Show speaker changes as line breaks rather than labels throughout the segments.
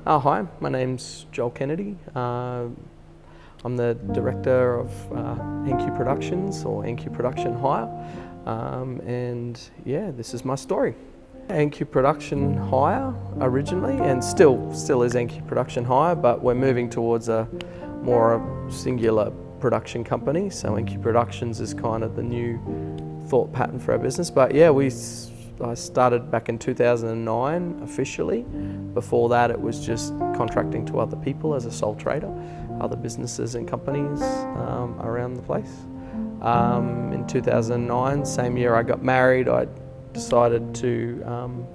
Hi, my name's Joel Kennedy. I'm the director of NQ Productions, or NQ Production Hire, and yeah, this is my story. NQ Production Hire originally, and still is NQ Production Hire, but we're moving towards a more singular production company. So NQ Productions is kind of the new thought pattern for our business. But yeah, I started back in 2009 officially. Before that, it was just contracting to other people as a sole trader, other businesses and companies around the place. In 2009, same year I got married, I decided to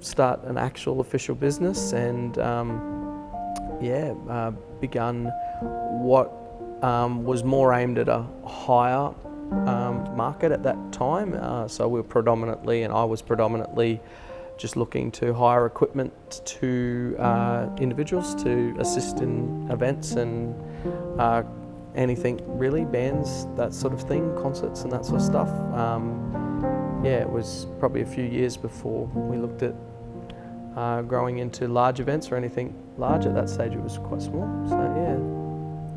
start an actual official business, and begun what was more aimed at a higher market at that time. So we were predominantly, and I was predominantly, just looking to hire equipment to individuals to assist in events and anything really, bands, that sort of thing, concerts and that sort of stuff. It was probably a few years before we looked at growing into large events or anything large. At that stage it was quite small. So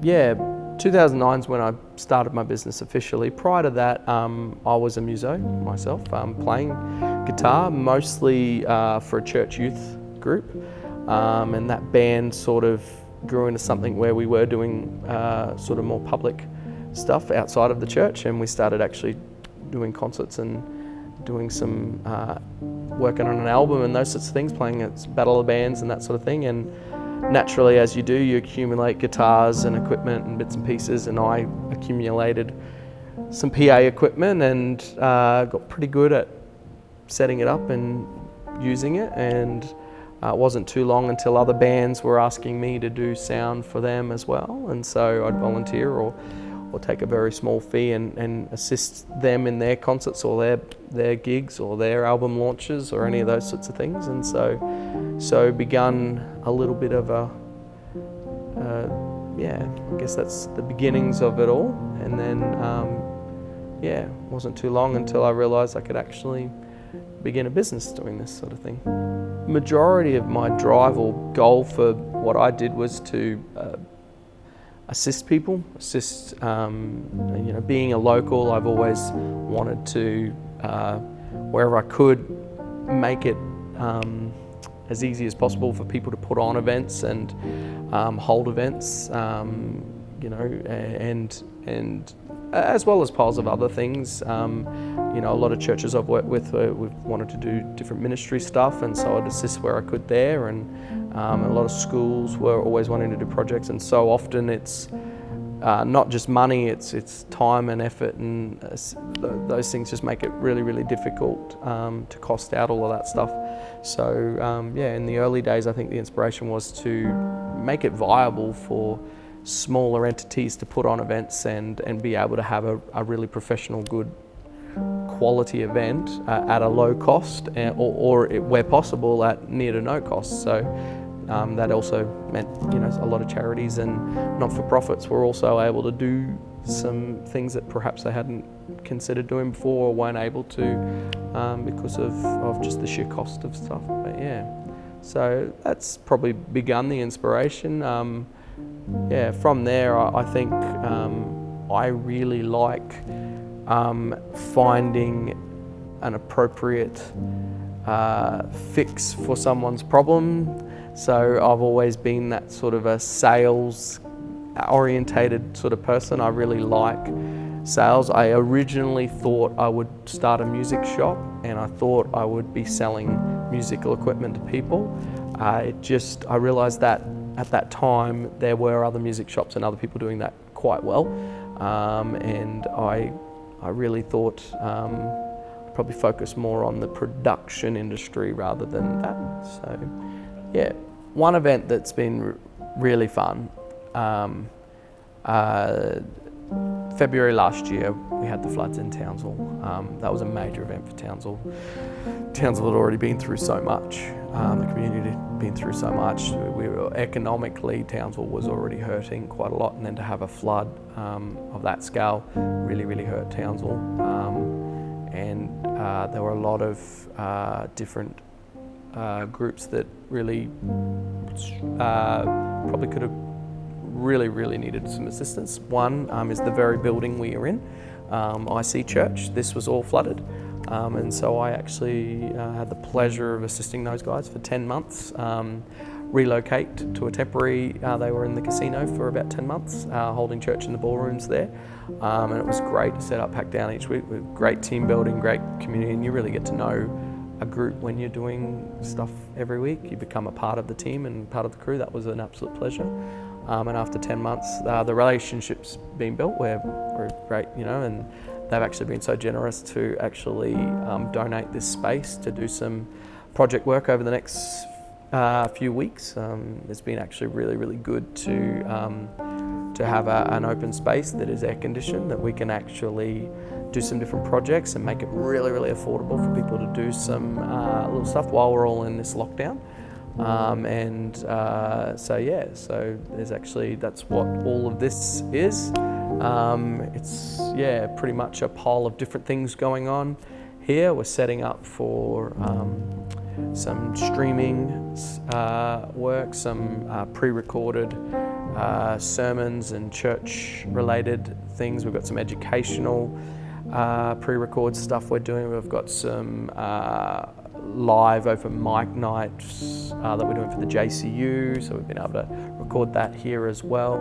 yeah, 2009 is when I started my business officially. Prior to that, I was a muso myself, playing guitar, mostly for a church youth group, and that band sort of grew into something where we were doing sort of more public stuff outside of the church, and we started actually doing concerts and doing some working on an album and those sorts of things, playing at Battle of Bands and that sort of thing. And naturally, as you do, you accumulate guitars and equipment and bits and pieces, and I accumulated some PA equipment and got pretty good at setting it up and using it. And it wasn't too long until other bands were asking me to do sound for them as well, and so I'd volunteer or take a very small fee and assist them in their concerts or their gigs or their album launches or any of those sorts of things. And so begun a little bit of I guess that's the beginnings of it all. And then it wasn't too long until I realized I could actually begin a business doing this sort of thing. Majority of my drive or goal for what I did was to assist people, being a local. I've always wanted to, wherever I could, make it as easy as possible for people to put on events and hold events, and as well as piles of other things. A lot of churches I've worked with, we've wanted to do different ministry stuff, and so I'd assist where I could there. And a lot of schools were always wanting to do projects, and so often it's not just money, it's time and effort, and those things just make it really, really difficult to cost out all of that stuff. So in the early days, I think the inspiration was to make it viable for smaller entities to put on events and be able to have a really professional, good quality event at a low cost, or where possible at near to no cost. So that also meant a lot of charities and not-for-profits were also able to do some things that perhaps they hadn't considered doing before or weren't able to because of just the sheer cost of stuff. But so that's probably begun the inspiration. From there, I think I really like finding an appropriate fix for someone's problem. So I've always been that sort of a sales orientated sort of person. I really like sales. I originally thought I would start a music shop, and I thought I would be selling musical equipment to people. I realized that at that time there were other music shops and other people doing that quite well, and I really thought I'd probably focus more on the production industry rather than that. So one event that's been really fun, February last year we had the floods in Townsville. That was a major event for Townsville. Townsville had already been through so much, the community had been through so much. Economically, Townsville was already hurting quite a lot, and then to have a flood of that scale really, really hurt Townsville. And there were a lot of different groups that really probably could have really needed some assistance. One is the very building we are in, IC Church. This was all flooded. And so I actually had the pleasure of assisting those guys for 10 months, relocate to a temporary, they were in the casino for about 10 months, holding church in the ballrooms there. And it was great to set up, pack down each week with great team building, great community, and you really get to know a group when you're doing stuff every week. You become a part of the team and part of the crew. That was an absolute pleasure. And after 10 months, the relationship's been built. We're great, and they've actually been so generous to actually donate this space to do some project work over the next few weeks. It's been actually really good to have an open space that is air conditioned, that we can actually do some different projects and make it really affordable for people to do some little stuff while we're all in this lockdown. So there's actually, that's what all of this is. It's pretty much a pile of different things going on here. We're setting up for some streaming work, some pre-recorded sermons and church-related things. We've got some educational pre-record stuff we're doing. We've got some live open mic nights that we're doing for the JCU, so we've been able to record that here as well.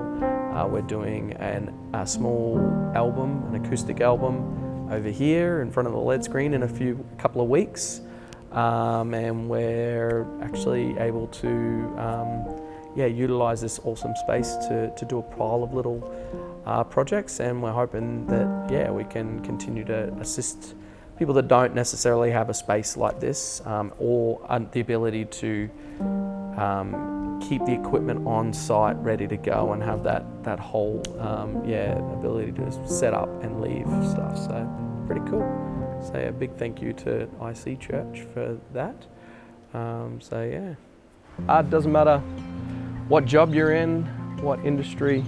We're doing a small album, an acoustic album over here in front of the LED screen in a couple of weeks, and we're actually able to utilise this awesome space to do a pile of little projects, and we're hoping that we can continue to assist people that don't necessarily have a space like this, or the ability to keep the equipment on site ready to go and have that whole ability to set up and leave stuff. So pretty cool. So a big thank you to IC Church for that. It doesn't matter what job you're in, what industry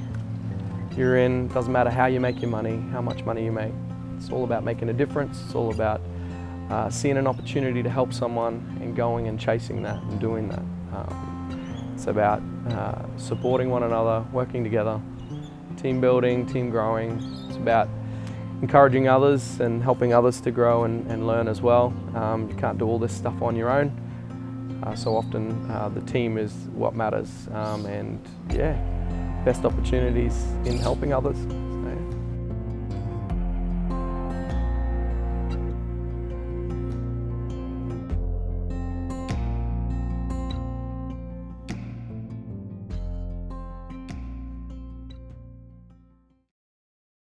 you're in, doesn't matter how you make your money, how much money you make. It's all about making a difference. It's all about seeing an opportunity to help someone and going and chasing that and doing that. It's about supporting one another, working together, team building, team growing. It's about encouraging others and helping others to grow and learn as well. You can't do all this stuff on your own. So often the team is what matters, and best opportunities in helping others.